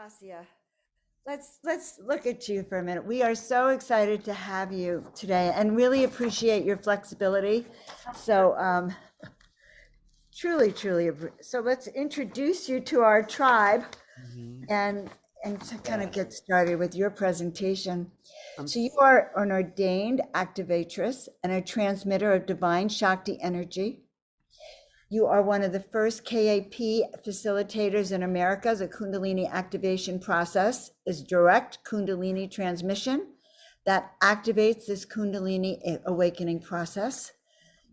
Anastasia, let's look at you for a minute. We are so excited to have you today and really appreciate your flexibility. So truly, truly. So let's introduce you to our tribe and to kind of get started with your presentation. So you are an ordained activatress and a transmitter of divine Shakti energy. You are one of the first KAP facilitators in America. The Kundalini Activation Process is direct Kundalini transmission that activates this Kundalini awakening process.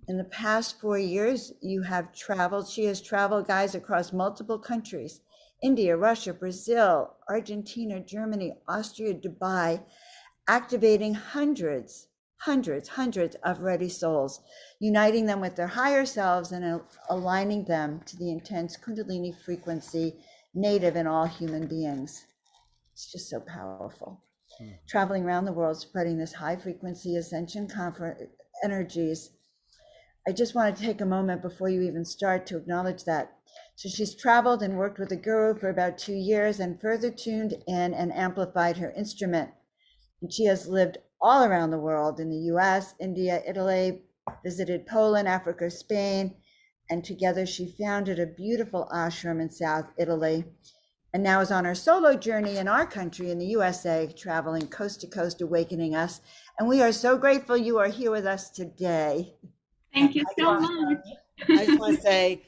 In the past 4 years, you have traveled, she has traveled, guys, across multiple countries: India, Russia, Brazil, Argentina, Germany, Austria, Dubai, activating hundreds of ready souls, uniting them with their higher selves and aligning them to the intense Kundalini frequency native in all human beings. It's just so powerful. Traveling around the world, spreading this high frequency ascension energies. I just want to take a moment before you even start to acknowledge that. So she's traveled and worked with a guru for about 2 years and further tuned in and amplified her instrument. And she has lived all around the world, in the US, India, Italy, visited Poland, Africa, Spain, and together she founded a beautiful ashram in South Italy, and now is on her solo journey in our country, in the USA, traveling coast to coast, awakening us. And we are so grateful you are here with us today. Thank you so much. I just want to say,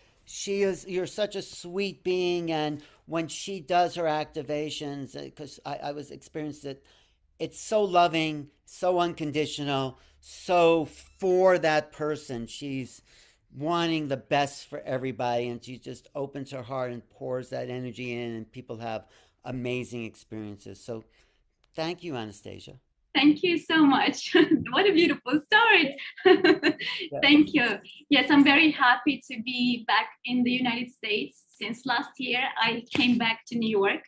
you're such a sweet being, and when she does her activations, because I was experienced it, it's so loving, so unconditional, so for that person. She's wanting the best for everybody, and she just opens her heart and pours that energy in, and people have amazing experiences. So thank you, Anastasia. Thank you so much. What a beautiful start. Thank you. Yes, I'm very happy to be back in the United States. Since last year, I came back to New York,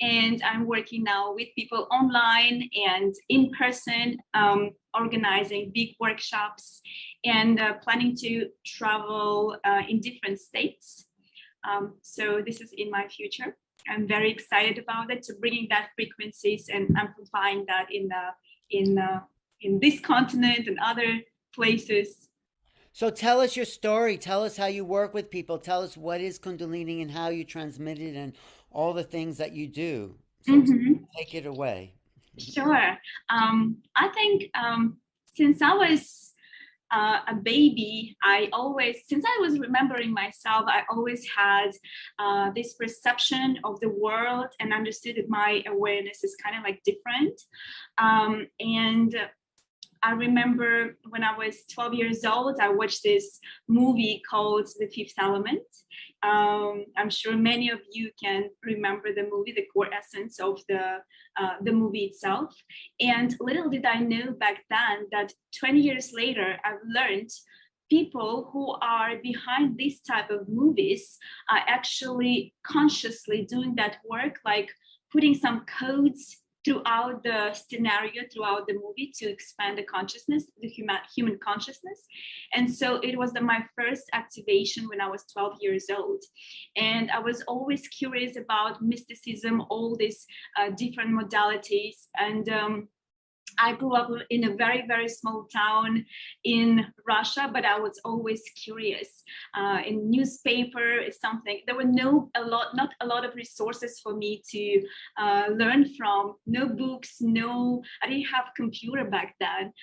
and I'm working now with people online and in person, organizing big workshops and planning to travel in different states. So this is in my future. I'm very excited about it, to bringing that frequencies and amplifying that in this continent and other places. So tell us your story. Tell us how you work with people. Tell us what is Kundalini and how you transmit it and all the things that you do. So take it away. Sure. I think since I was a baby, since I was remembering myself, I always had this perception of the world and understood that my awareness is kind of like different. And I remember when I was 12 years old, I watched this movie called The Fifth Element. I'm sure many of you can remember the movie, the core essence of the movie itself. And little did I know back then that 20 years later, I've learned people who are behind this type of movies are actually consciously doing that work, like putting some codes throughout the scenario, throughout the movie, to expand the consciousness, the human consciousness. And so it was my first activation when I was 12 years old. And I was always curious about mysticism, all these different modalities. And I grew up in a very, very small town in Russia, but I was always curious. In newspaper is something, there were not a lot of resources for me to learn from, no books, I didn't have computer back then.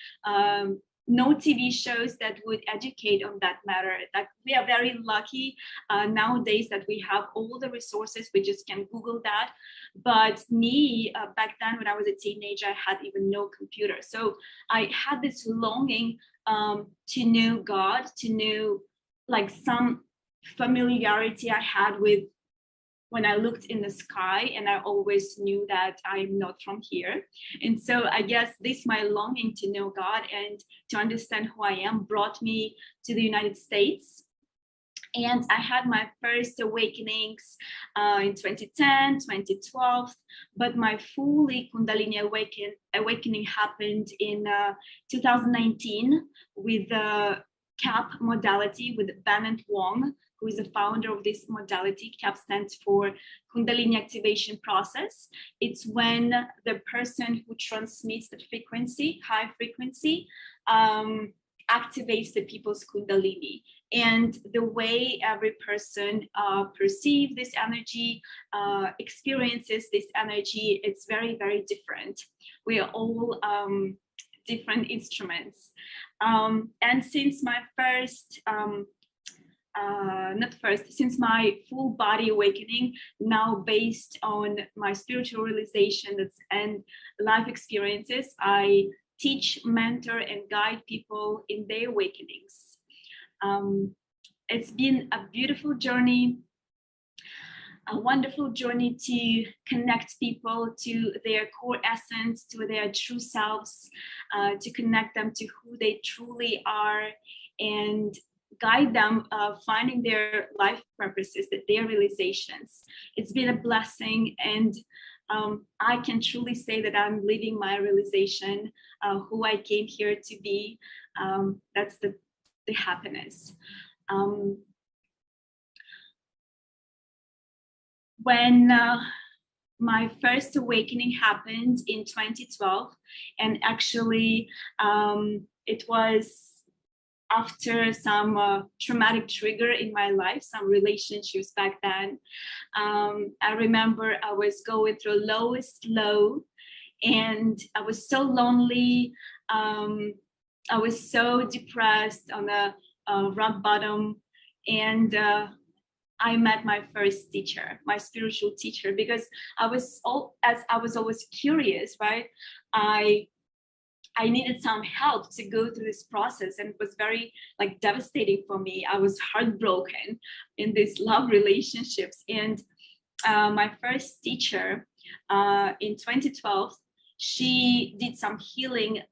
No TV shows that would educate on that matter. Like, we are very lucky nowadays that we have all the resources. We just can Google that. But me, back then when I was a teenager, I had even no computer. So I had this longing to know God, to know like some familiarity I had with when I looked in the sky, and I always knew that I'm not from here. And so I guess this, my longing to know God and to understand who I am, brought me to the United States. And I had my first awakenings in 2010, 2012, but my fully Kundalini awakening happened in 2019 with CAP modality with Bennett Wong, who is the founder of this modality. CAP stands for Kundalini Activation Process. It's when the person who transmits the frequency, high frequency, activates the people's Kundalini. And the way every person perceives this energy, experiences this energy, it's very, very different. We are all different instruments. And since my since my full body awakening, now based on my spiritual realizations and life experiences, I teach, mentor, and guide people in their awakenings. It's been a beautiful journey, a wonderful journey to connect people to their core essence, to their true selves, to connect them to who they truly are, and guide them finding their life purposes, their realizations. It's been a blessing, and I can truly say that I'm living my realization, who I came here to be. That's the happiness. When my first awakening happened in 2012, and actually it was after some traumatic trigger in my life, some relationships back then. I remember I was going through lowest low, and I was so lonely. I was so depressed on the rock bottom, and I met my first teacher, my spiritual teacher, because I was always curious, right? I needed some help to go through this process, and it was very devastating for me. I was heartbroken in these love relationships, and my first teacher in 2012, she did some healing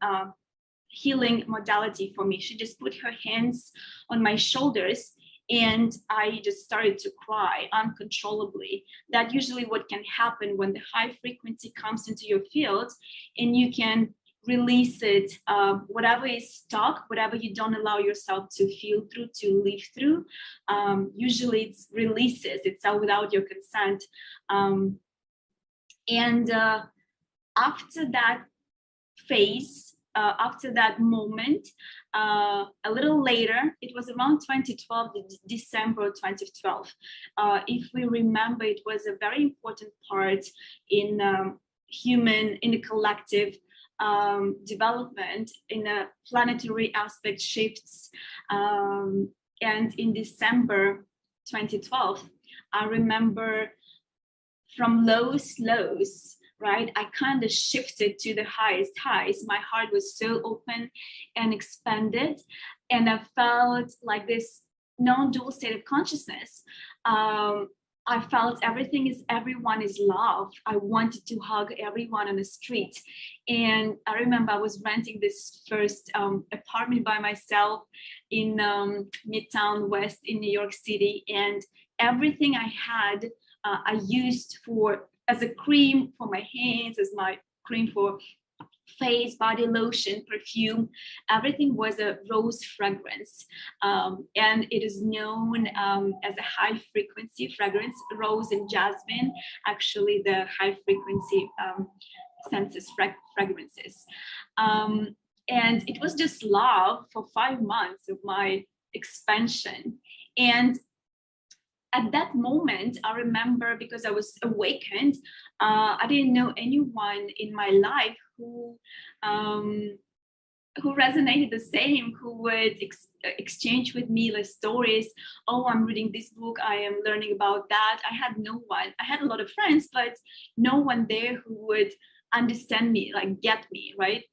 modality for me. She just put her hands on my shoulders, and I just started to cry uncontrollably. That usually what can happen when the high frequency comes into your field, and you can release it, whatever is stuck, whatever you don't allow yourself to feel through, to live through, usually it's releases itself without your consent. And after that phase, after that moment, a little later, it was around 2012, December 2012. If we remember, it was a very important part in the collective development, in a planetary aspect shifts. And in December 2012, I remember from lows, right? I kind of shifted to the highest highs. My heart was so open and expanded, and I felt like this non-dual state of consciousness. I felt everyone is love. I wanted to hug everyone on the street. And I remember I was renting this first apartment by myself in Midtown West in New York City. And everything I had, I used as a cream for my hands, as my cream for face, body lotion, perfume. Everything was a rose fragrance, and it is known as a high frequency fragrance. Rose and jasmine, actually the high frequency senses fragrances, and it was just love for 5 months of my expansion. And at that moment, I remember, because I was awakened, I didn't know anyone in my life who resonated the same, who would exchange with me the stories. Oh, I'm reading this book, I am learning about that. I had no one. I had a lot of friends, but no one there who would understand me, get me, right?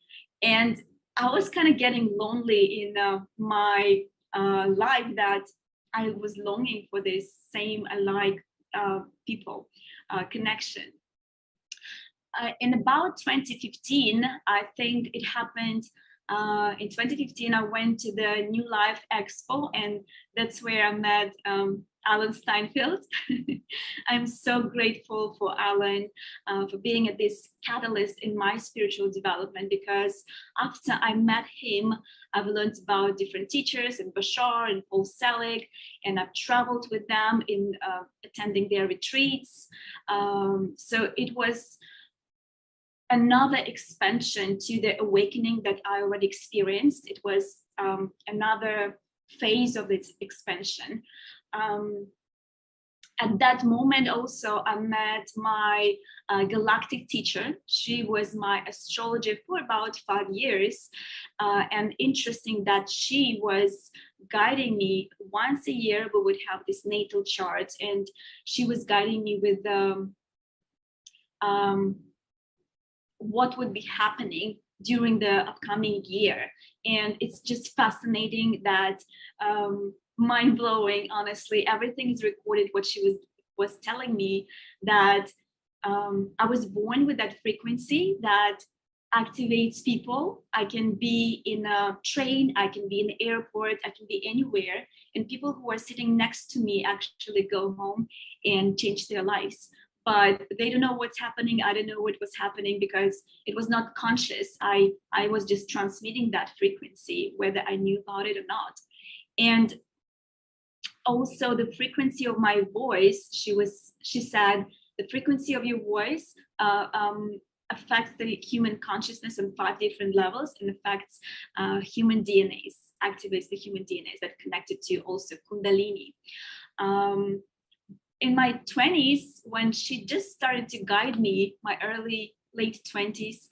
And I was kind of getting lonely in my life, that I was longing for this same alike people connection. In about 2015, I think it happened In 2015, I went to the New Life Expo, and that's where I met Alan Steinfeld. I'm so grateful for Alan for being this catalyst in my spiritual development, because after I met him, I've learned about different teachers and Bashar and Paul Selig, and I've traveled with them in attending their retreats. So it was another expansion to the awakening that I already experienced. It was another phase of its expansion. At that moment also, I met my galactic teacher. She was my astrologer for about 5 years. And interesting that she was guiding me once a year. We would have this natal chart, and she was guiding me with what would be happening during the upcoming year. And it's just fascinating, that mind-blowing, honestly. Everything is recorded, what she was telling me, that I was born with that frequency that activates people. I can be in a train, I can be in the airport, I can be anywhere, and people who are sitting next to me actually go home and change their lives. But they don't know what's happening. I don't know what was happening, because it was not conscious. I was just transmitting that frequency, whether I knew about it or not. And also the frequency of my voice, she said, the frequency of your voice affects the human consciousness on 5 different levels, and affects human DNAs, activates the human DNAs that connected to also Kundalini. In my 20s, when she just started to guide me, my late 20s,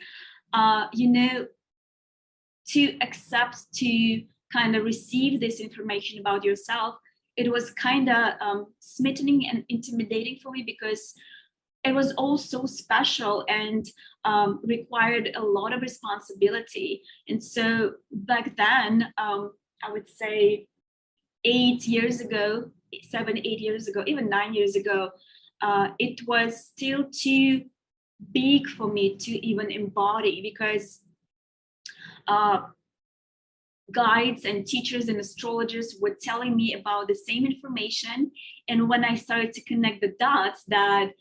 to accept, to kind of receive this information about yourself, it was kind of smitten and intimidating for me, because it was all so special and required a lot of responsibility. And so back then, I would say 8 years ago, 7, 8 years ago, even 9 years ago, it was still too big for me to even embody, because guides and teachers and astrologers were telling me about the same information. And when I started to connect the dots, that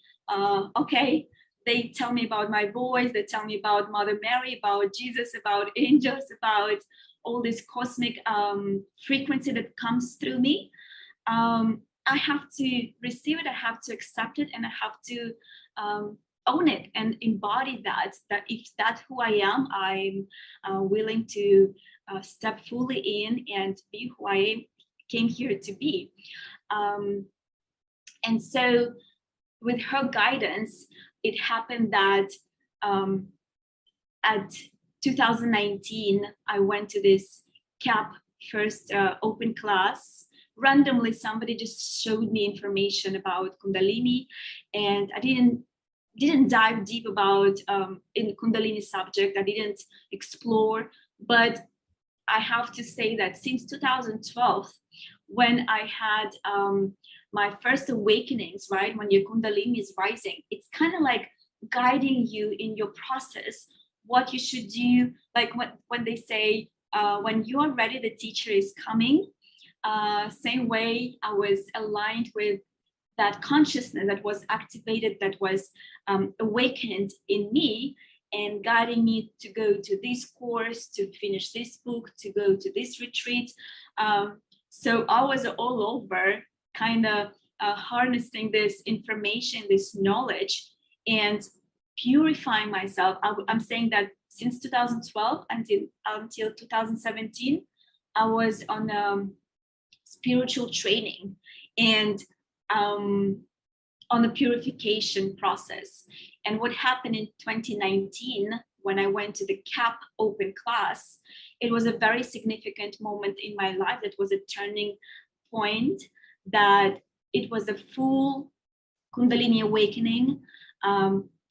okay, they tell me about my voice, they tell me about Mother Mary, about Jesus, about angels, about all this cosmic frequency that comes through me, I have to receive it, I have to accept it, and I have to own it and embody that if that's who I am, I'm willing to step fully in and be who I came here to be. And so with her guidance, it happened that at 2019, I went to this CAP first open class. Randomly, somebody just showed me information about Kundalini, and I didn't dive deep about in Kundalini subject. I didn't explore, but I have to say that since 2012, when I had my first awakenings, right, when your Kundalini is rising, it's kind of like guiding you in your process, what you should do. Like when they say, when you are ready, the teacher is coming. Same way, I was aligned with that consciousness that was activated, that was awakened in me, and guiding me to go to this course, to finish this book, to go to this retreat. So I was all over, kind of harnessing this information, this knowledge, and purifying myself. I'm saying that since 2012 until 2017, I was on spiritual training and on the purification process. And what happened in 2019, when I went to the CAP open class, it was a very significant moment in my life. That was a turning point, that it was a full Kundalini awakening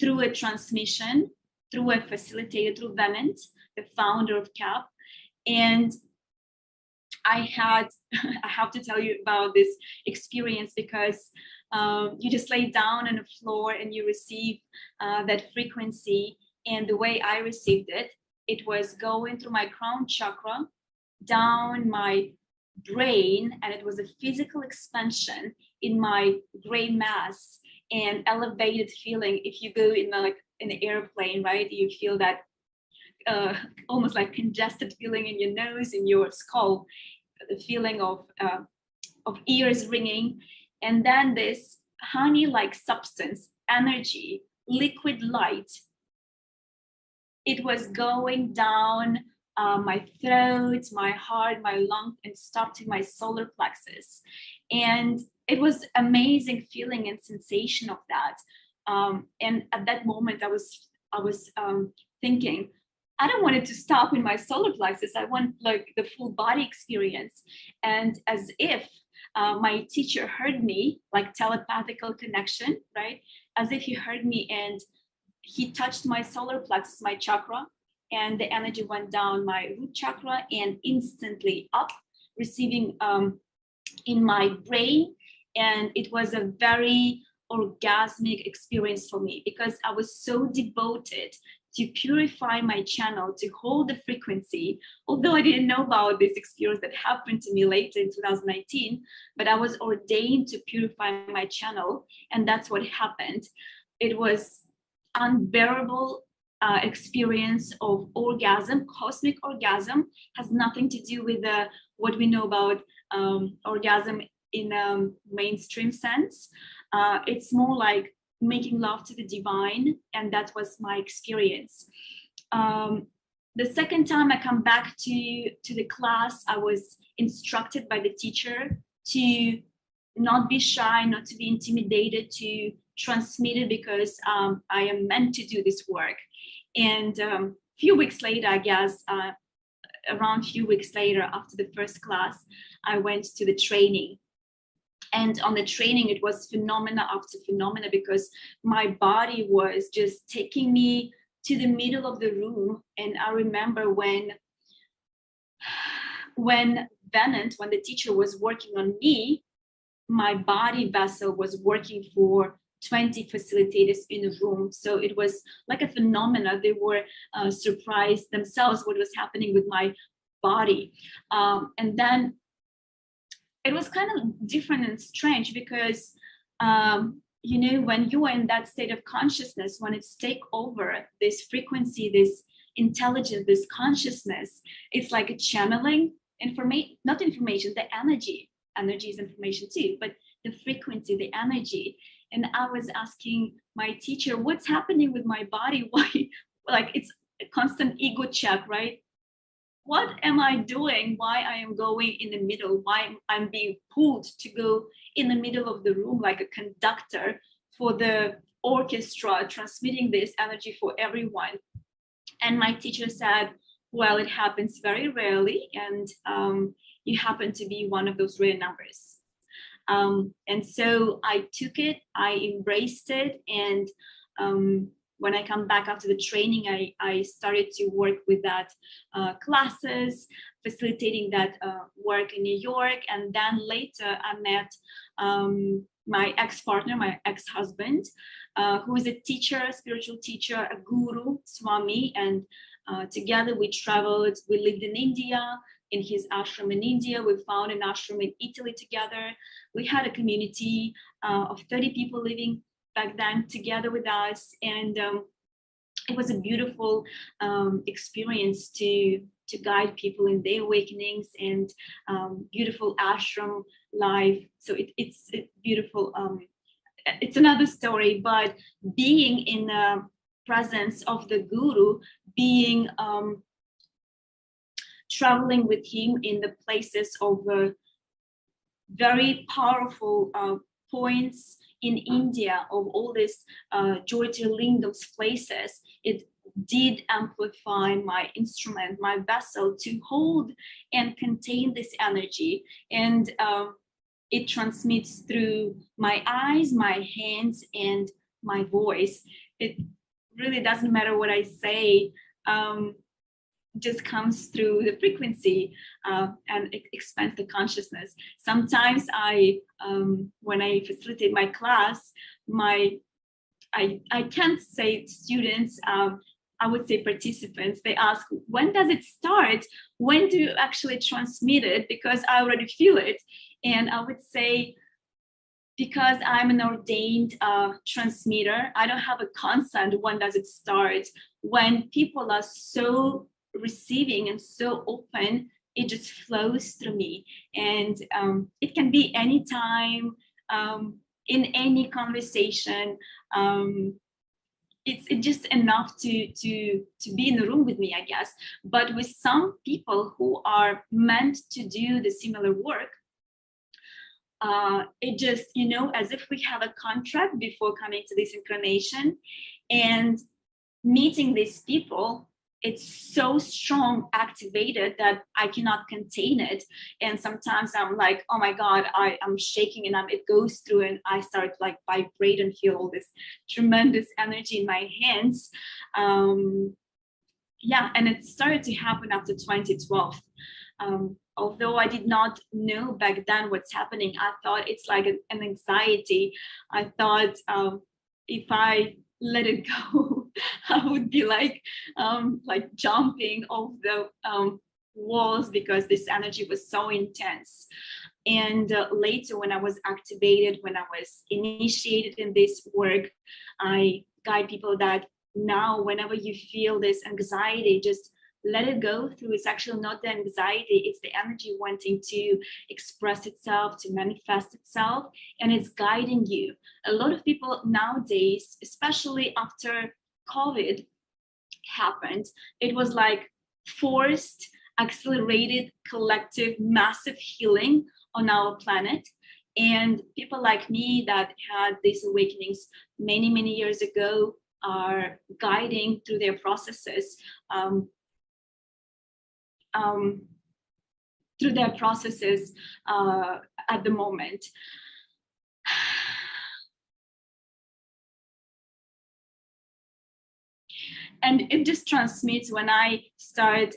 through a transmission, through a facilitator, through Venant, the founder of CAP. And I have to tell you about this experience, because you just lay down on the floor and you receive that frequency. And the way I received it, it was going through my crown chakra, down my brain, and it was a physical expansion in my gray mass and elevated feeling. If you go in like in an airplane, right, you feel that almost like congested feeling in your nose, in your skull, the feeling of ears ringing, and then this honey-like substance, energy, liquid light. It was going down my throat, my heart, my lung, and stopped in my solar plexus. And it was amazing feeling and sensation of that. And at that moment, I was thinking, I don't want it to stop in my solar plexus. I want like the full body experience. And as if my teacher heard me, like telepathical connection, right? As if he heard me and he touched my solar plexus, my chakra, and the energy went down my root chakra and instantly up, receiving in my brain. And it was a very orgasmic experience for me because I was so devoted to purify my channel, to hold the frequency. Although I didn't know about this experience that happened to me later in 2019, but I was ordained to purify my channel, and that's what happened. It was unbearable experience of orgasm. Cosmic orgasm has nothing to do with what we know about orgasm in a mainstream sense. It's more like making love to the divine, and that was my experience. The second time I come back to the class, I was instructed by the teacher to not be shy, not to be intimidated, to transmit it because I am meant to do this work. And a few weeks later, I guess, around a few weeks later after the first class, I went to the training. And on the training, it was phenomena after phenomena because my body was just taking me to the middle of the room. And I remember when Venant, when the teacher was working on me, my body vessel was working for 20 facilitators in a room. So it was like a phenomena. They were surprised themselves what was happening with my body. And then it was kind of different and strange because, you know, when you are in that state of consciousness, when it's take over this frequency, this intelligence, this consciousness, it's like a channeling not information, the energy. Energy is information too, but the frequency, the energy. And I was asking my teacher, what's happening with my body? Why? Like it's a constant ego check, right? What am I doing? Why I am going in the middle? Why I'm being pulled to go in the middle of the room like a conductor for the orchestra, transmitting this energy for everyone. And my teacher said, well, it happens very rarely, and you happen to be one of those rare numbers. And so I took it, I embraced it, and when I come back after the training, I started to work with that classes, facilitating that work in New York. And then later I met my ex-partner, my ex-husband, who is a teacher, a spiritual teacher, a guru, Swami. And together we traveled, we lived in India, in his ashram in India. We found an ashram in Italy together. We had a community of 30 people living back then together with us, and it was a beautiful experience to guide people in their awakenings, and beautiful ashram life. So it's beautiful. It's another story, but being in the presence of the guru, being traveling with him in the places of very powerful points in India, of all these Jyotirlingams places, it did amplify my instrument, my vessel, to hold and contain this energy. And it transmits through my eyes, my hands, and my voice. It really doesn't matter what I say. Just comes through the frequency and it expands the consciousness. Sometimes when I facilitate my class, I can't say to students, I would say participants, they ask, when does it start? When do you actually transmit it? Because I already feel it. And I would say, because I'm an ordained transmitter, I don't have a constant when does it start. When people are so receiving and so open, it just flows through me. And it can be anytime, in any conversation. It's just enough to be in the room with me, I guess. But with some people who are meant to do the similar work, it just, as if we have a contract before coming to this incarnation, and meeting these people, it's so strong, activated, that I cannot contain it. And sometimes I'm like, oh my God, I'm shaking, and it goes through, and I start like vibrate and feel all this tremendous energy in my hands. Yeah, and it started to happen after 2012. Although I did not know back then what's happening, I thought it's like an anxiety. I thought if I let it go, I would be like jumping off the walls, because this energy was so intense. And later, when I was activated, when I was initiated in this work, I guide people that now, whenever you feel this anxiety, just let it go through. It's actually not the anxiety, it's the energy wanting to express itself, to manifest itself, and it's guiding you. A lot of people nowadays, especially after COVID happened, it was like forced, accelerated, collective, massive healing on our planet. And people like me that had these awakenings many, many years ago are guiding through their processes. At the moment. And it just transmits. When I start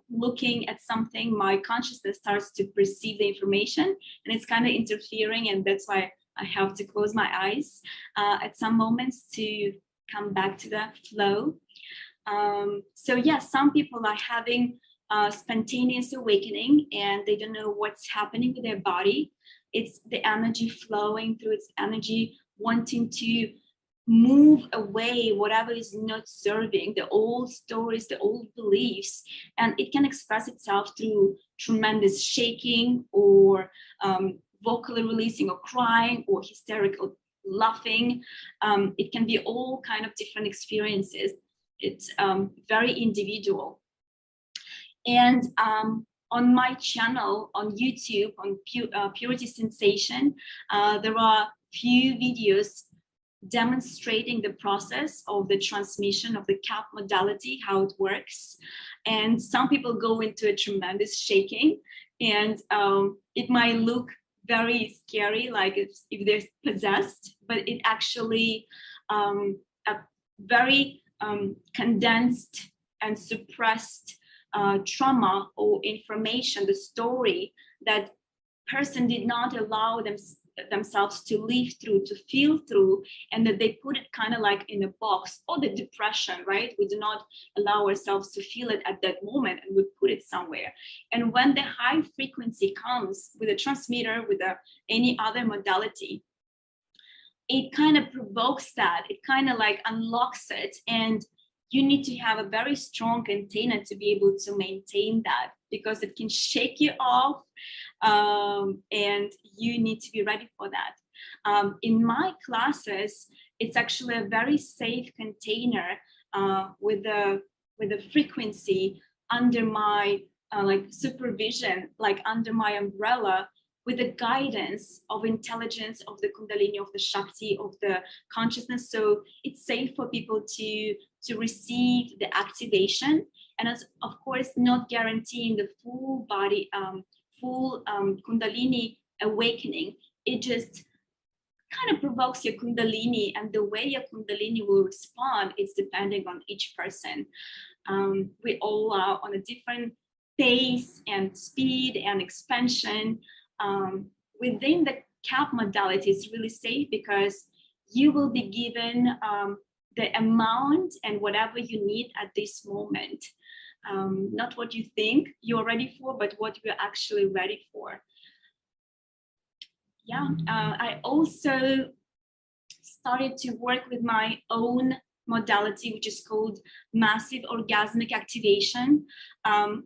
looking at something, my consciousness starts to perceive the information, and it's kind of interfering, and that's why I have to close my eyes at some moments to come back to the flow. So yeah, some people are having spontaneous awakening, and they don't know what's happening with their body. It's the energy flowing through, its energy wanting to move away whatever is not serving, the old stories, the old beliefs. And it can express itself through tremendous shaking, or vocally releasing, or crying, or hysterical laughing. It can be all kind of different experiences. It's very individual. And on my channel on YouTube, on Purity Sensation, there are few videos demonstrating the process of the transmission of the CAP modality, how it works. And some people go into a tremendous shaking, and it might look very scary, like if they're possessed, but it actually a very condensed and suppressed trauma or information, the story that person did not allow themselves to live through, to feel through, and that they put it kind of like in a box. Or the depression, right? We do not allow ourselves to feel it at that moment, and we put it somewhere. And when the high frequency comes with a transmitter, with any other modality, it kind of provokes that, it kind of like unlocks it. And you need to have a very strong container to be able to maintain that, because it can shake you off, and you need to be ready for that. In my classes, it's actually a very safe container with a frequency under my supervision, like under my umbrella, with the guidance of intelligence, of the Kundalini, of the Shakti, of the consciousness. So it's safe for people to receive the activation. And as, of course, not guaranteeing the full body, full Kundalini awakening. It just kind of provokes your Kundalini, and the way your Kundalini will respond is depending on each person. We all are on a different pace and speed and expansion. Within the CAP modality, it's really safe, because you will be given the amount and whatever you need at this moment. Not what you think you're ready for, but what you're actually ready for. Yeah, I also started to work with my own modality, which is called massive orgasmic activation.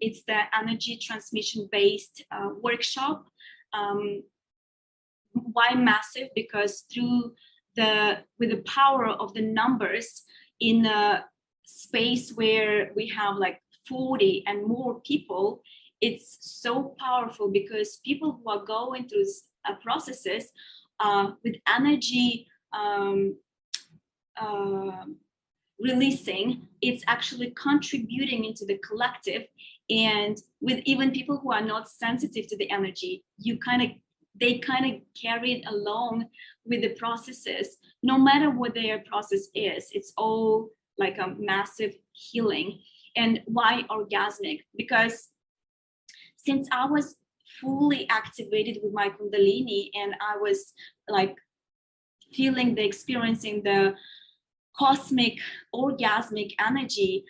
It's the energy transmission based workshop. Why massive? Because with the power of the numbers in a space where we have like 40 and more people, it's so powerful because people who are going through processes with energy releasing, it's actually contributing into the collective. And with even people who are not sensitive to the energy, they kind of carry it along with the processes, no matter what their process is. It's all like a massive healing. And why orgasmic? Because since I was fully activated with my Kundalini and I was like experiencing the cosmic orgasmic energy,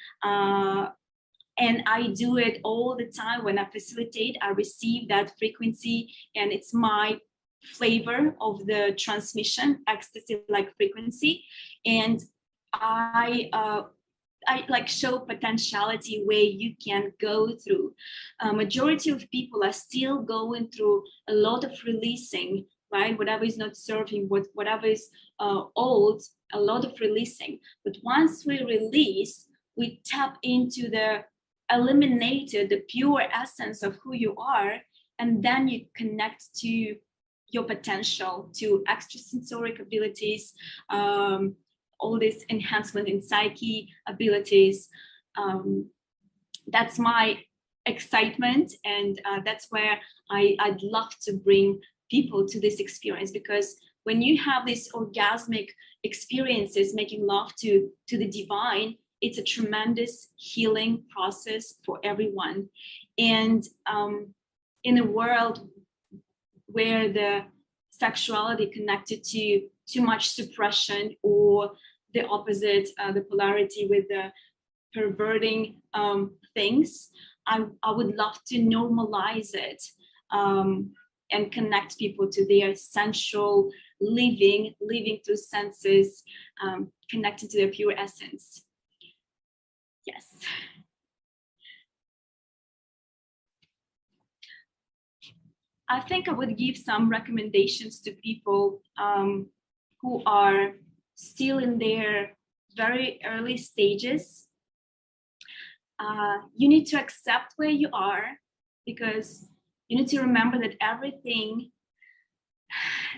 and I do it all the time. When I facilitate, I receive that frequency, and it's my flavor of the transmission, ecstasy like frequency. And I like show potentiality where you can go through. Majority of people are still going through a lot of releasing, right? Whatever is not serving, whatever is old, a lot of releasing. But once we release, we tap into the eliminated, the pure essence of who you are, and then you connect to your potential, to extrasensoric abilities, all this enhancement in psyche abilities. That's my excitement, and that's where I'd love to bring people to this experience, because when you have these orgasmic experiences, making love to the divine, it's a tremendous healing process for everyone. And in a world where the sexuality connected to too much suppression, or the opposite, the polarity with the perverting things, I would love to normalize it and connect people to their sensual living through senses, connected to their pure essence. Yes. I think I would give some recommendations to people who are still in their very early stages. You need to accept where you are, because you need to remember that everything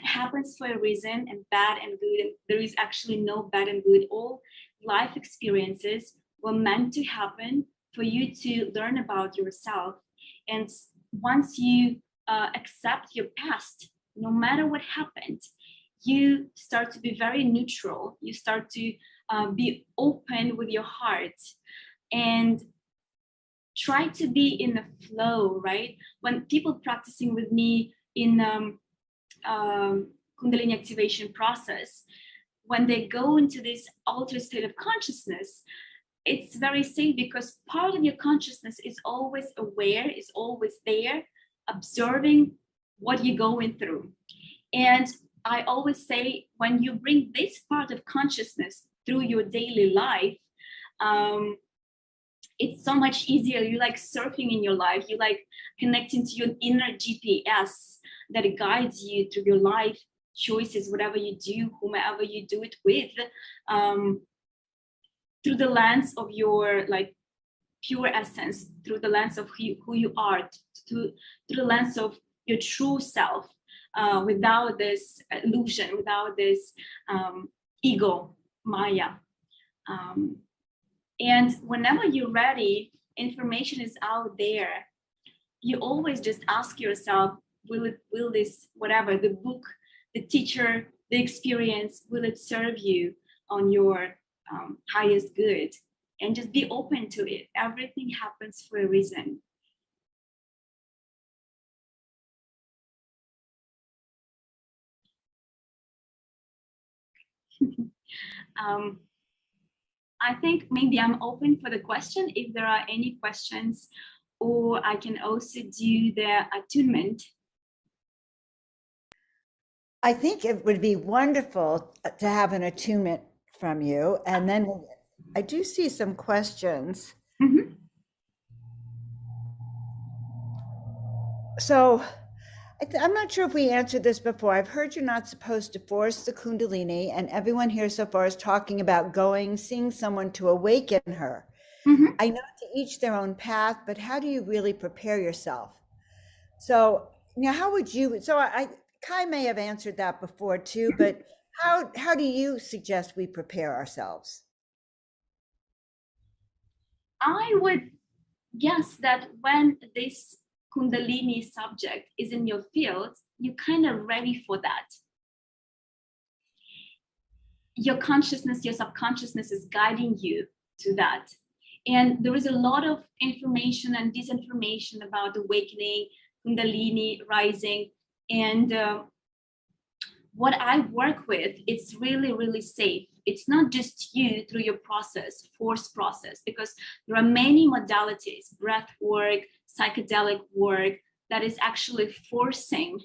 happens for a reason, and bad and good, and there is actually no bad and good. All life experiences were meant to happen for you to learn about yourself. And once you accept your past, no matter what happened, you start to be very neutral. You start to be open with your heart and try to be in the flow, right? When people practicing with me in Kundalini activation process, when they go into this altered state of consciousness, it's very safe, because part of your consciousness is always aware, is always there, observing what you're going through. And I always say, when you bring this part of consciousness through your daily life, it's so much easier. You're like surfing in your life. You're like connecting to your inner GPS that guides you through your life choices, whatever you do, whomever you do it with, through the lens of your like pure essence, through the lens of who you are, through the lens of your true self, without this illusion, without this ego, Maya. And whenever you're ready, information is out there. You always just ask yourself, will this, whatever, the book, the teacher, the experience, will it serve you on your highest good? And just be open to it. Everything happens for a reason. I think maybe I'm open for the question if there are any questions, or I can also do the attunement. I think it would be wonderful to have an attunement from you. And then I do see some questions. Mm-hmm. So I'm not sure if we answered this before. I've heard you're not supposed to force the Kundalini, and everyone here so far is talking about seeing someone to awaken her. Mm-hmm. I know to each their own path, but how do you really prepare yourself? So now, how would you? So Kai may have answered that before too, but how do you suggest we prepare ourselves? I would guess that when this Kundalini subject is in your field, you're kind of ready for that. Your consciousness, your subconsciousness is guiding you to that. And there is a lot of information and disinformation about awakening, Kundalini rising. And what I work with, it's really, really safe. It's not just you through your force process, because there are many modalities, breath work, psychedelic work, that is actually forcing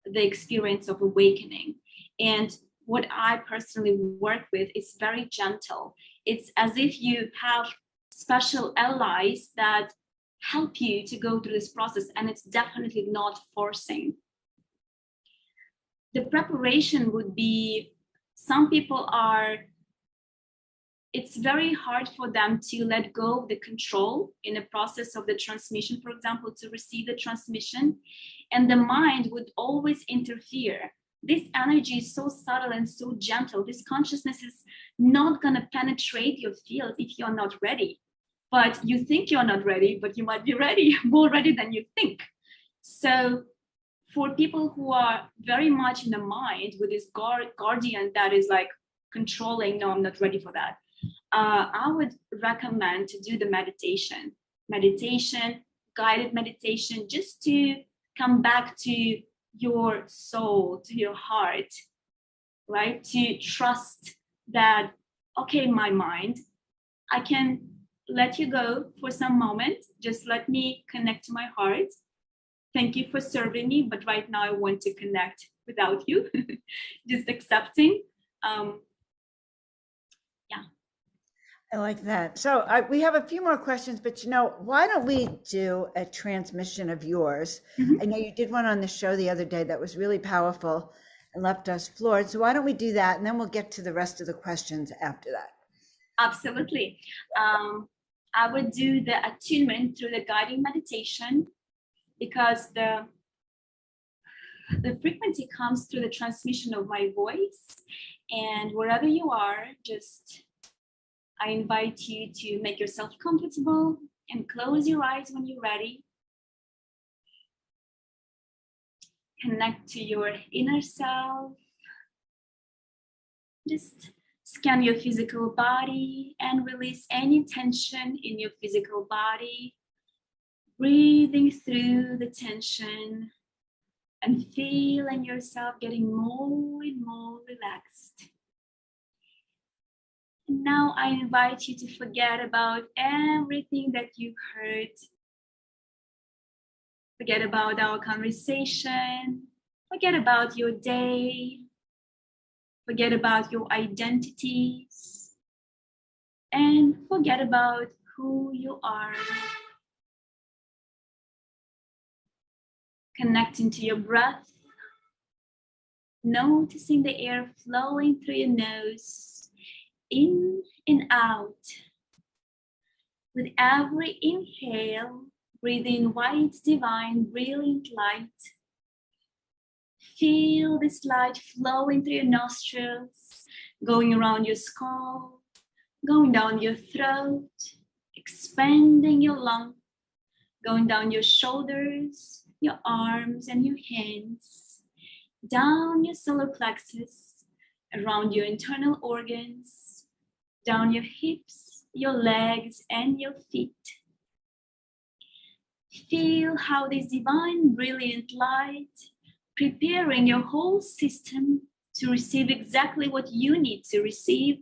the experience of awakening. And what I personally work with is very gentle. It's as if you have special allies that help you to go through this process, and it's definitely not forcing. The preparation would be, some people it's very hard for them to let go of the control in the process of the transmission, for example, to receive the transmission, and the mind would always interfere. This energy is so subtle and so gentle. This consciousness is not going to penetrate your field if you're not ready. But you think you're not ready, but you might be ready, more ready than you think. So for people who are very much in the mind with this guardian that is like controlling, no, I'm not ready for that, I would recommend to do the meditation, guided meditation, just to come back to your soul, to your heart, right? To trust that, okay, my mind, I can let you go for some moment. Just let me connect to my heart. Thank you for serving me, but right now I want to connect without you. Just accepting. I like that. So we have a few more questions, but why don't we do a transmission of yours? Mm-hmm. I know you did one on the show the other day that was really powerful and left us floored. So why don't we do that? And then we'll get to the rest of the questions after that. Absolutely. I would do the attunement through the guiding meditation, because the frequency comes through the transmission of my voice. And wherever you are, I invite you to make yourself comfortable and close your eyes when you're ready. Connect to your inner self. Just scan your physical body and release any tension in your physical body. Breathing through the tension and feeling yourself getting more and more relaxed. And now I invite you to forget about everything that you've heard. Forget about our conversation. Forget about your day. Forget about your identities. And forget about who you are. Connecting to your breath. Noticing the air flowing through your nose. In and out. With every inhale, breathe in white, divine, brilliant light. Feel this light flowing through your nostrils, going around your skull, going down your throat, expanding your lungs, going down your shoulders, your arms and your hands, down your solar plexus, around your internal organs, down your hips, your legs, and your feet. Feel how this divine, brilliant light preparing your whole system to receive exactly what you need to receive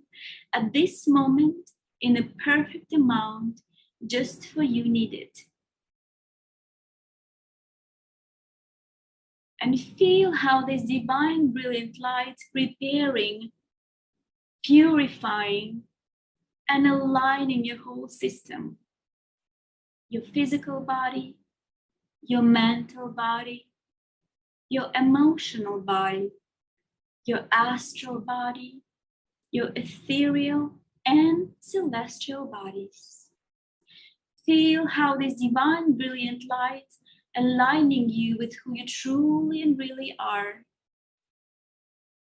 at this moment in a perfect amount just for you needed. And feel how this divine brilliant light preparing, purifying, and aligning your whole system. Your physical body, your mental body, your emotional body, your astral body, your ethereal and celestial bodies. Feel how this divine brilliant light aligning you with who you truly and really are,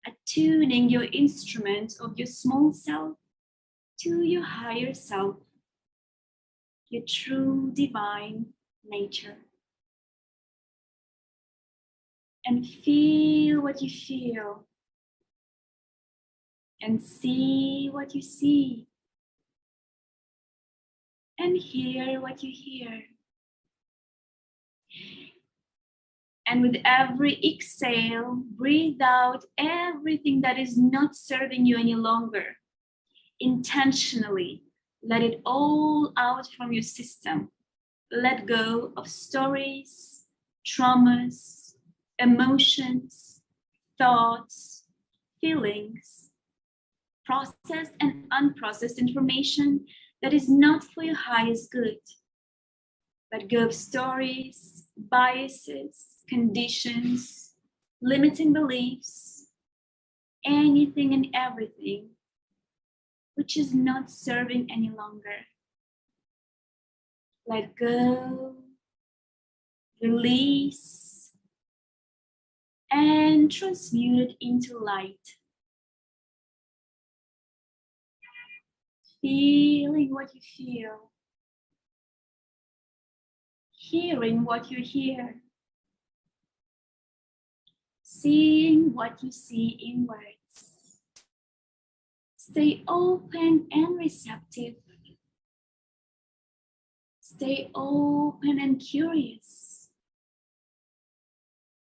attuning your instrument of your small self to your higher self, your true divine nature. And feel what you feel, and see what you see, and hear what you hear. And with every exhale, breathe out everything that is not serving you any longer. Intentionally, let it all out from your system. Let go of stories, traumas, emotions, thoughts, feelings, processed and unprocessed information that is not for your highest good. Let go of stories, biases, conditions, limiting beliefs, anything and everything which is not serving any longer. Let go, release, and transmute it into light. Feeling what you feel, hearing what you hear, seeing what you see in words. Stay open and receptive. Stay open and curious.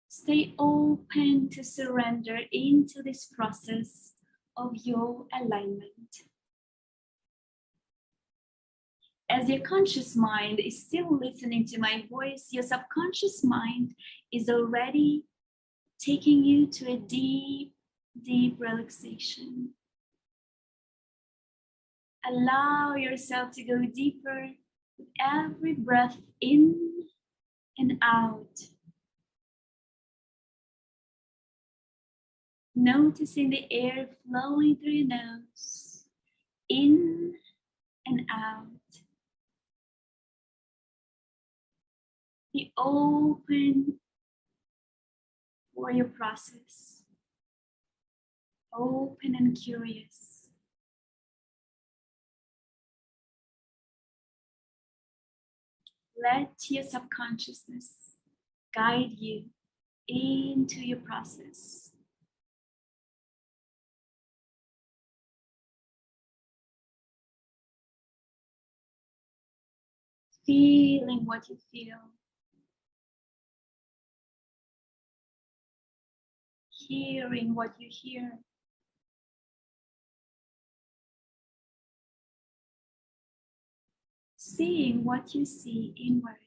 Stay open to surrender into this process of your alignment. As your conscious mind is still listening to my voice, your subconscious mind is already taking you to a deep, deep relaxation. Allow yourself to go deeper with every breath in and out. Noticing the air flowing through your nose, in and out. Be open for your process. Open and curious. Let your subconsciousness guide you into your process. Feeling what you feel. Hearing what you hear. Seeing what you see in words.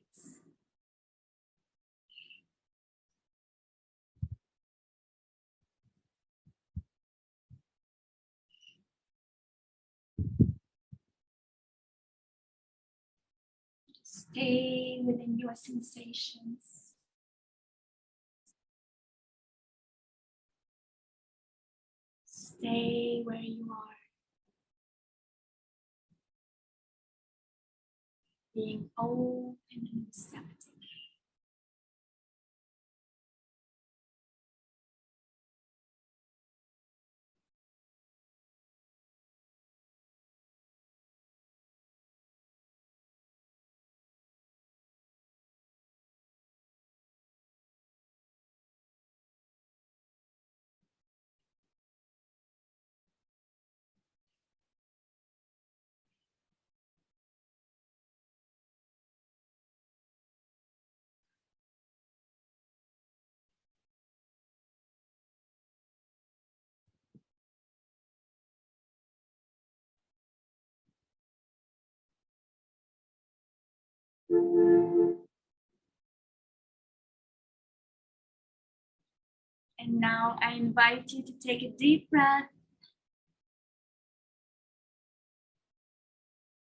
Stay within your sensations. Stay where you are. Being open and receptive. And now I invite you to take a deep breath.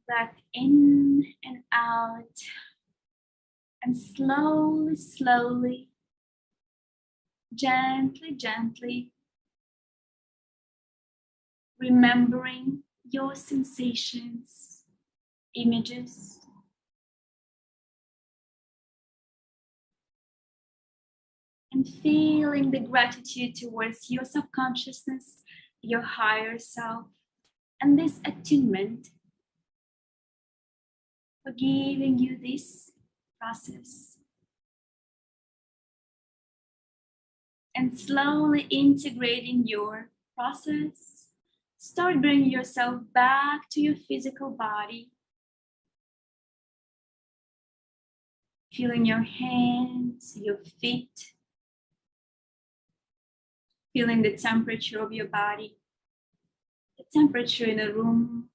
Breath in and out. And slowly, slowly, gently, gently, remembering your sensations, images, and feeling the gratitude towards your subconsciousness, your higher self, and this attunement for giving you this process. And slowly integrating your process, start bringing yourself back to your physical body, feeling your hands, your feet, feeling the temperature of your body, the temperature in a room.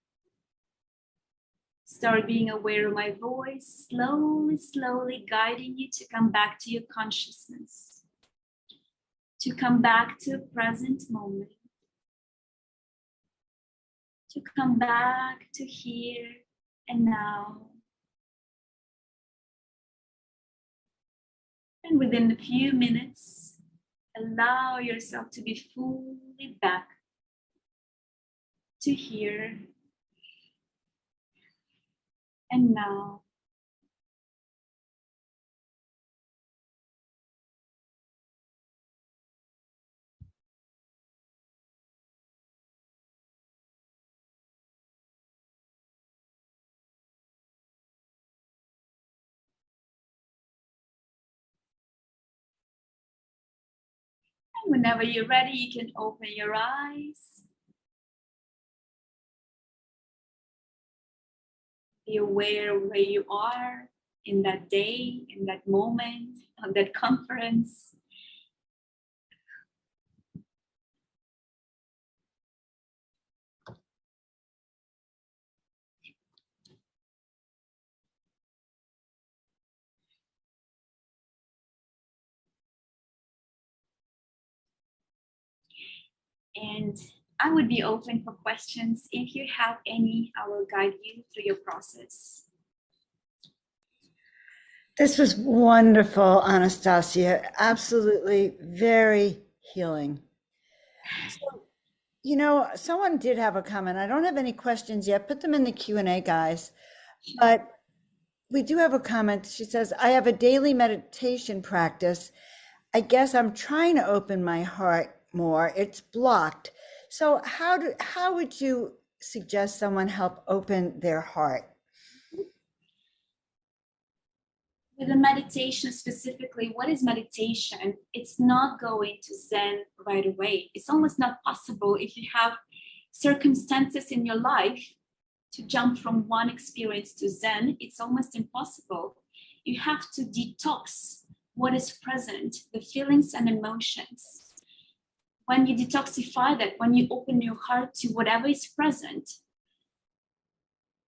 Start being aware of my voice, slowly, slowly guiding you to come back to your consciousness, to come back to the present moment, to come back to here and now. And within a few minutes, allow yourself to be fully back to here and now. And whenever you're ready, you can open your eyes. Be aware of where you are in that day, in that moment, on that conference. And I would be open for questions. If you have any, I will guide you through your process. This was wonderful, Anastasia. Absolutely very healing. So, you know, someone did have a comment. I don't have any questions yet. Put them in the Q&A, guys. But we do have a comment. She says, I have a daily meditation practice. I guess I'm trying to open my heart more. It's blocked. So how would you suggest someone help open their heart? With the meditation specifically, what is meditation? It's not going to Zen right away. It's almost not possible if you have circumstances in your life to jump from one experience to Zen. It's almost impossible. You have to detox what is present, the feelings and emotions. When you detoxify that, when you open your heart to whatever is present,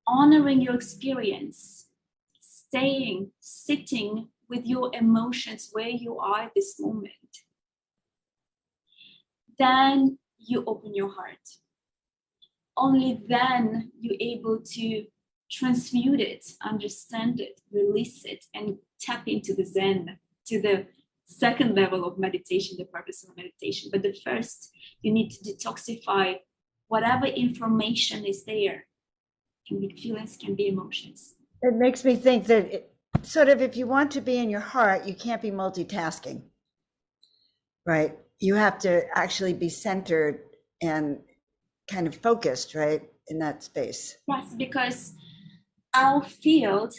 honoring your experience, staying, sitting with your emotions where you are at this moment, then you open your heart. Only then you're able to transmute it, understand it, release it, and tap into the Zen, to the second level of meditation, the purpose of meditation. But the first, you need to detoxify whatever information is there. Can be feelings, can be emotions. It makes me think that sort of if you want to be in your heart, you can't be multitasking, right? You have to actually be centered and kind of focused, right, in that space. Yes, because our field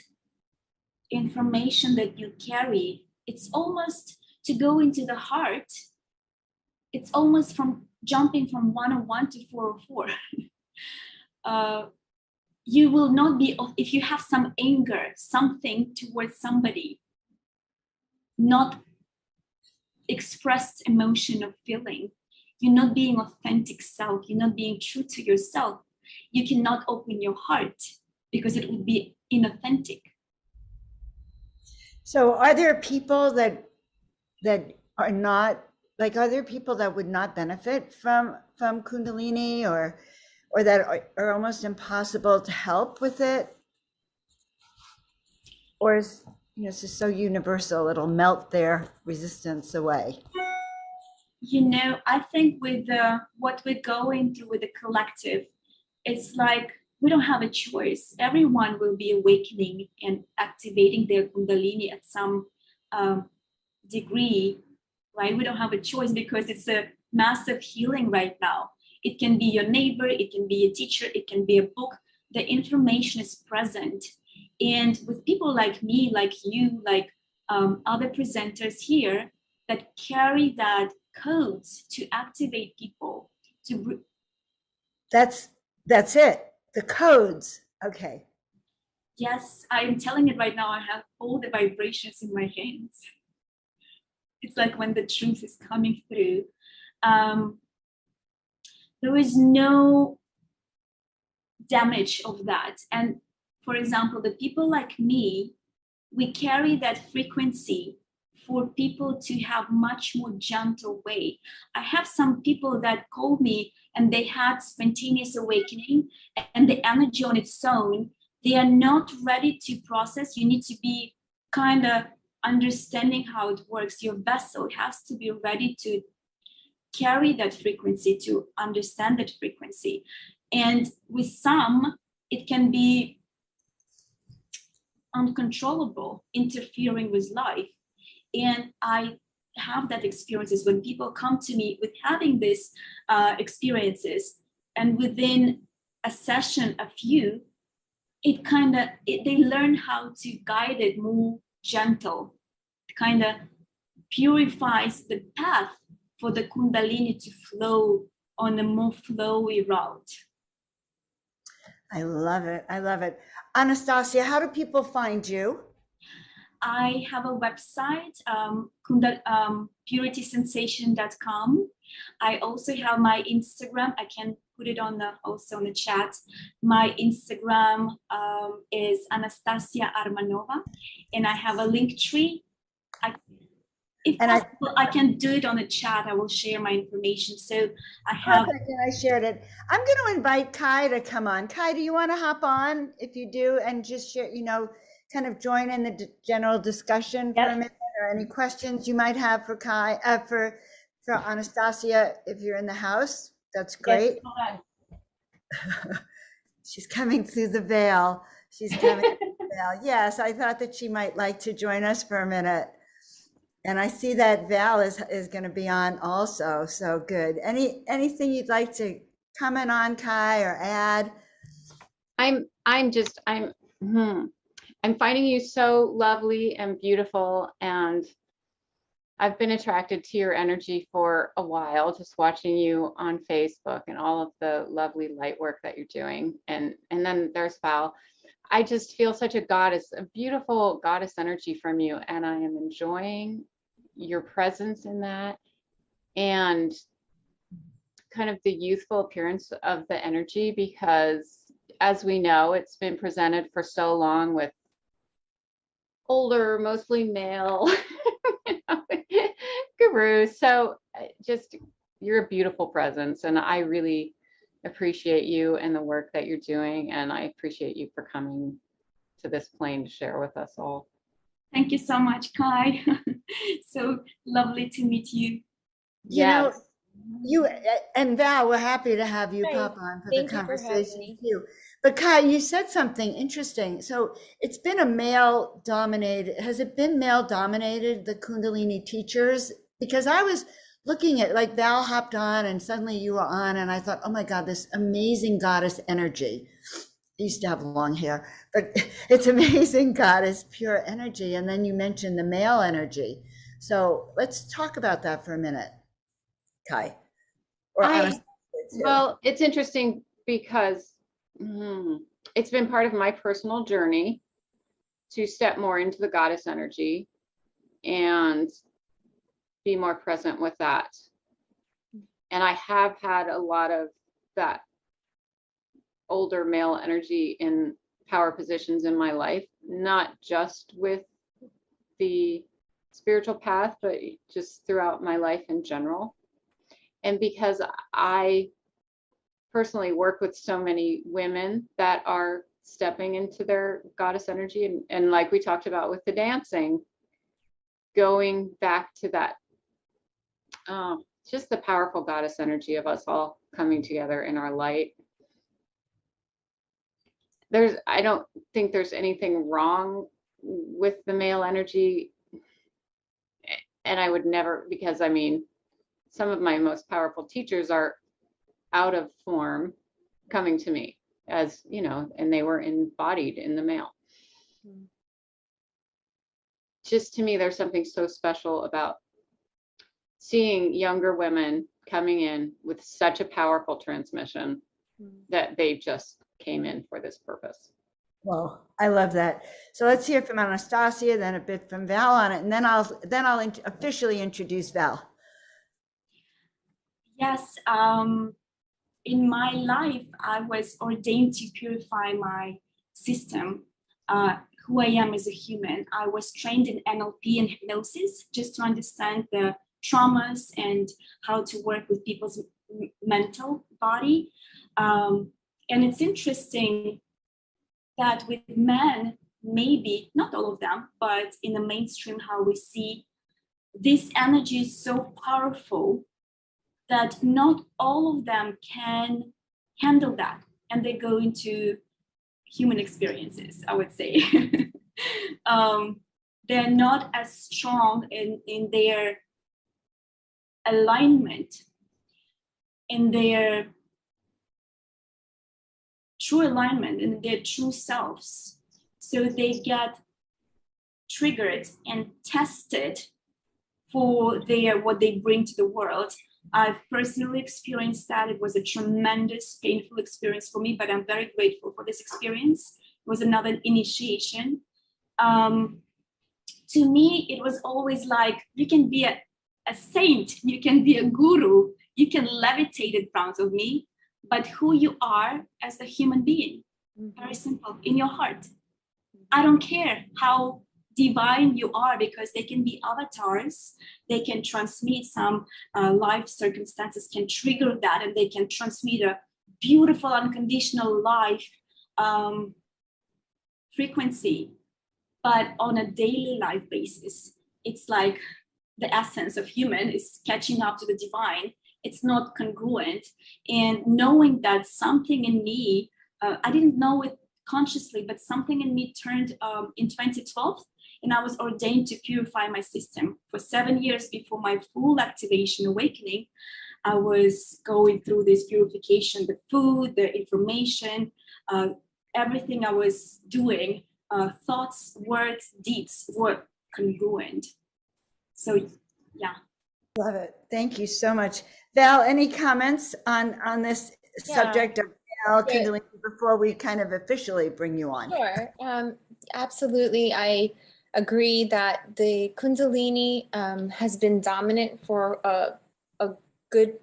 information that you carry, it's almost to go into the heart. It's almost from jumping from 101 to 404. You will not be, if you have some anger, something towards somebody, not expressed emotion or feeling, you're not being authentic self, you're not being true to yourself, you cannot open your heart because it would be inauthentic. So are there people that are not Like, are there people that would not benefit from Kundalini, or that are almost impossible to help with it? Or is, it's just so universal, it'll melt their resistance away? I think with what we're going through with the collective, it's like we don't have a choice. Everyone will be awakening and activating their Kundalini at some degree, right? We don't have a choice because it's a massive healing right now. It can be your neighbor, it can be a teacher, it can be a book. The information is present. And with people like me, like you, like other presenters here that carry that codes to activate people, to That's it. The codes. Okay. yes, I'm telling it right now, I have all the vibrations in my hands. It's like when the truth is coming through. There is no damage of that. And for example, the people like me, we carry that frequency for people to have much more gentle way. I have some people that call me and they had spontaneous awakening, and the energy on its own, they are not ready to process. You need to be kind of understanding how it works. Your vessel has to be ready to carry that frequency, to understand that frequency. And with some, it can be uncontrollable, interfering with life. And I have that experiences when people come to me with having these experiences, and within a session, a few, they learn how to guide it more gentle, kind of purifies the path for the Kundalini to flow on a more flowy route. I love it. I love it. Anastasia, how do people find you? I have a website, puritysensation.com. I also have my Instagram. I can put it also on the chat. My Instagram is Anastasia Armanova, and I have a link tree. If possible, I can do it on the chat. I will share my information. So I have. Perfect, and I shared it. I'm going to invite Kai to come on. Kai, do you want to hop on? If you do, and just share, kind of join in the general discussion for a minute, or any questions you might have for Kai, for Anastasia, if you're in the house. That's great. Yes, she's coming through the veil. She's coming through the veil. Yes, I thought that she might like to join us for a minute. And I see that Val is going to be on also. So good. Anything you'd like to comment on, Kai, or add? I'm finding you so lovely and beautiful, and I've been attracted to your energy for a while, just watching you on Facebook and all of the lovely light work that you're doing. And then there's Val. I just feel such a goddess, a beautiful goddess energy from you, and I am enjoying your presence in that, and kind of the youthful appearance of the energy, because as we know, it's been presented for so long with older, mostly male gurus. So just, you're a beautiful presence, and I really appreciate you and the work that you're doing, and I appreciate you for coming to this plane to share with us all. Thank you so much, Kai. So lovely to meet you. Yes. You and Val, we're happy to have you pop on for the conversation too. But Kai, you said something interesting. So it's been a male dominated, has it been male dominated, the Kundalini teachers? Because I was looking at, like, Val hopped on and suddenly you were on, and I thought, oh my God, this amazing goddess energy. I used to have long hair, but it's amazing goddess, pure energy. And then you mentioned the male energy. So let's talk about that for a minute, Kai. Well, it's interesting because it's been part of my personal journey to step more into the goddess energy and be more present with that. And I have had a lot of that older male energy in power positions in my life, not just with the spiritual path, but just throughout my life in general. And because I personally work with so many women that are stepping into their goddess energy, and like we talked about with the dancing, going back to that, just the powerful goddess energy of us all coming together in our light. I don't think there's anything wrong with the male energy. And I would never, because I mean, some of my most powerful teachers are out of form coming to me, as you know, and they were embodied in the male. Just to me, there's something so special about seeing younger women coming in with such a powerful transmission that they just came in for this purpose. Well, I love that. So let's hear from Anastasia, then a bit from Val on it, and then I'll officially introduce Val. Yes, in my life, I was ordained to purify my system, who I am as a human. I was trained in NLP and hypnosis just to understand the traumas and how to work with people's mental body. And it's interesting that with men, maybe not all of them, but in the mainstream, how we see this energy is so powerful that not all of them can handle that, and they go into human experiences, I would say. They're not as strong in their alignment, in their true alignment, in their true selves. So they get triggered and tested for what they bring to the world. I've personally experienced that. It was a tremendous, painful experience for me, but I'm very grateful for this experience. It was another initiation. To me, it was always like, you can be a saint, you can be a guru, you can levitate in front of me, but who you are as a human being, very simple, in your heart. I don't care how divine you are, because they can be avatars, they can transmit some life circumstances, can trigger that, and they can transmit a beautiful unconditional life frequency. But on a daily life basis, it's like the essence of human is catching up to the divine. It's not congruent. And knowing that something in me, I didn't know it consciously, but something in me turned in 2012, and I was ordained to purify my system. For 7 years before my full activation awakening, I was going through this purification, the food, the information, everything I was doing, thoughts, words, deeds were congruent. So, yeah. Love it. Thank you so much. Val, any comments on this subject of Kundalini before we kind of officially bring you on? Sure. Absolutely. I agree that the Kundalini has been dominant for a good,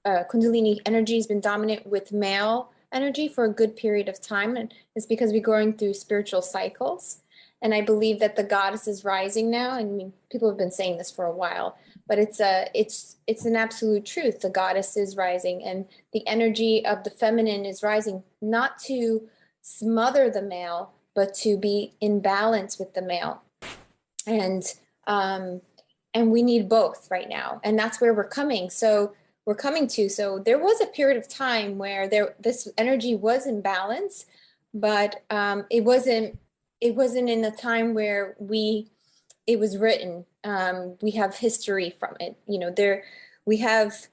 Kundalini energy has been dominant with male energy for a good period of time. And it's because we're going through spiritual cycles. And I believe that the goddess is rising now. I mean, people have been saying this for a while, but it's an absolute truth. The goddess is rising, and the energy of the feminine is rising, not to smother the male, but to be in balance with the male. And we need both right now. And that's where we're coming. So there was a period of time where this energy was in balance, but it wasn't in a time where it was written. We have history from it. You know, we have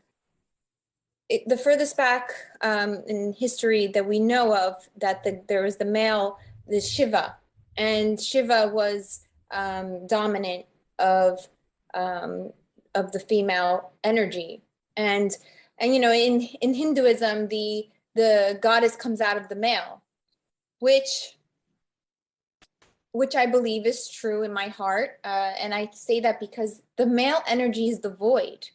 the furthest back in history that we know of, that there was the male, the Shiva, and Shiva was dominant of the female energy. And you know, in Hinduism, the goddess comes out of the male, which I believe is true in my heart. And I say that because the male energy is the void,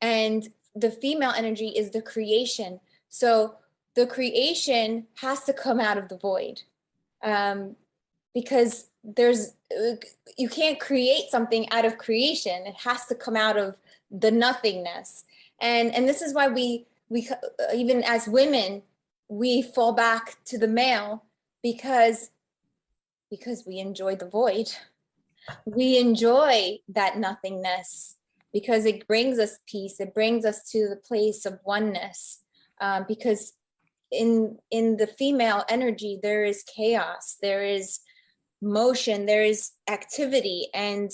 and the female energy is the creation. So the creation has to come out of the void. because you can't create something out of creation. It has to come out of the nothingness. And this is why we even as women, we fall back to the male, because we enjoy the void. We enjoy that nothingness because it brings us peace. It brings us to the place of oneness. Because in the female energy, there is chaos, there is motion, there is activity, and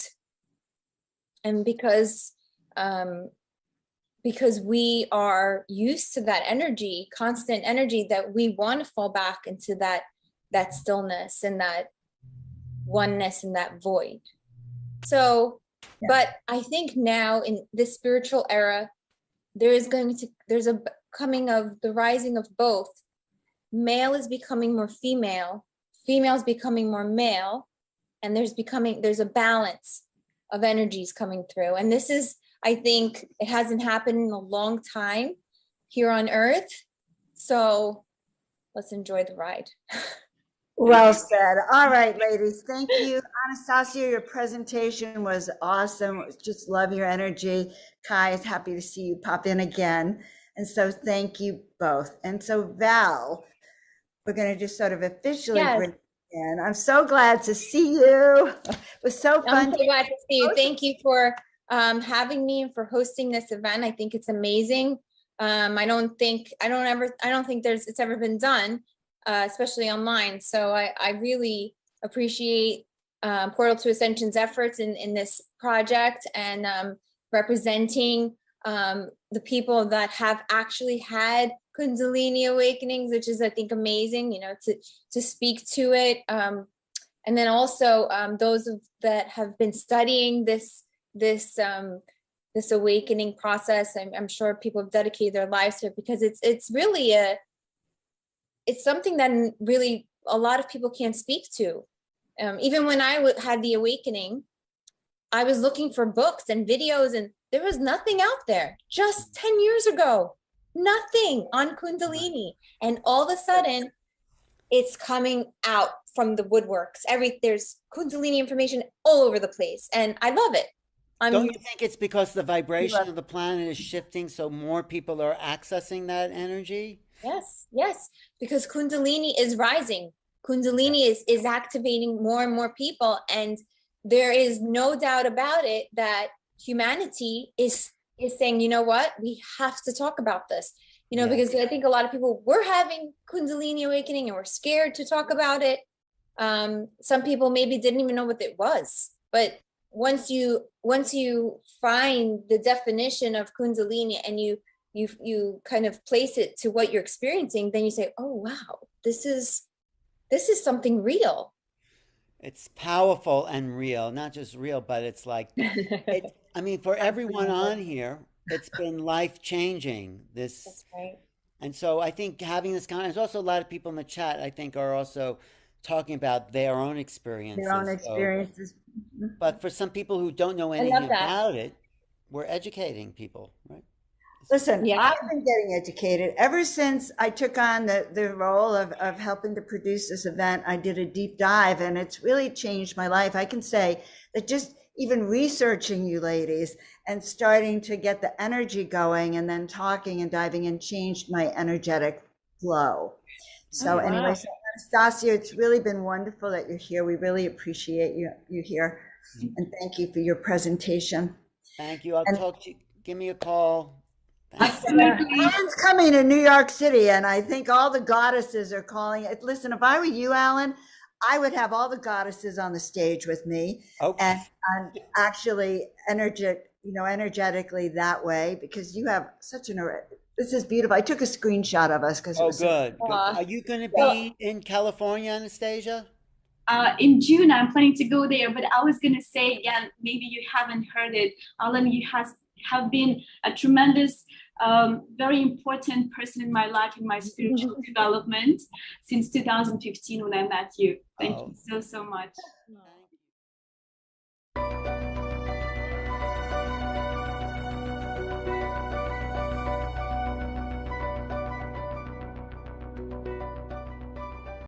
because we are used to that energy, constant energy, that we want to fall back into that stillness and that oneness and that void. So, but I think now in this spiritual era, there's a coming of the rising of both. Male is becoming more female, female is becoming more male, and there's a balance of energies coming through. And this is, I think, it hasn't happened in a long time here on Earth. So let's enjoy the ride. Well said. All right, ladies. Thank you. Anastasia, your presentation was awesome. Just love your energy. Kai is happy to see you pop in again. And so thank you both. And so Val, we're going to just sort of officially bring you in. I'm so glad to see you. It was so fun. I'm so glad to see you. Thank you for having me and for hosting this event. I think it's amazing. I don't think it's ever been done, especially online. So I really appreciate Portal to Ascension's efforts in this project, and representing the people that have actually had Kundalini awakenings, which is, I think, amazing, to speak to it. And then also those that have been studying this awakening process. I'm sure people have dedicated their lives to it, because it's really it's something that really a lot of people can't speak to. Even when I had the awakening, I was looking for books and videos, and there was nothing out there just 10 years ago, nothing on Kundalini. And all of a sudden it's coming out from the woodworks. There's Kundalini information all over the place, and I love it. Don't you think it's because the vibration of the planet is shifting, so more people are accessing that energy? Yes, because Kundalini is rising. Kundalini is activating more and more people, and there is no doubt about it that humanity is saying, you know what, we have to talk about this, because I think a lot of people were having Kundalini awakening and were scared to talk about it. Some people maybe didn't even know what it was, but once you find the definition of Kundalini and you kind of place it to what you're experiencing, then you say, oh wow, this is something real. It's powerful and real, not just real, but it's like, for everyone on here, it's been life-changing. That's right. And so I think having this there's also a lot of people in the chat, I think, are also talking about their own experiences. But for some people who don't know anything about it, we're educating people, right? Listen, I've been getting educated ever since I took on the role of helping to produce this event. I did a deep dive, and it's really changed my life. I can say that just even researching you ladies and starting to get the energy going and then talking and diving in changed my energetic flow. So anyway, so Anastasia, it's really been wonderful that you're here. We really appreciate you here. And thank you for your presentation. Thank you. I'll talk to you. Give me a call. Alan's coming to New York City, and I think all the goddesses are calling it. Listen, if I were you, Alan, I would have all the goddesses on the stage with me, and actually energetically that way, because you have such this is beautiful. I took a screenshot of us because it was good. Are you going to be in California, Anastasia? In June, I'm planning to go there, but I was going to say again, maybe you haven't heard it, Alan, you have been a tremendous, very important person in my life, in my spiritual development since 2015 when I met you. Thank you so much.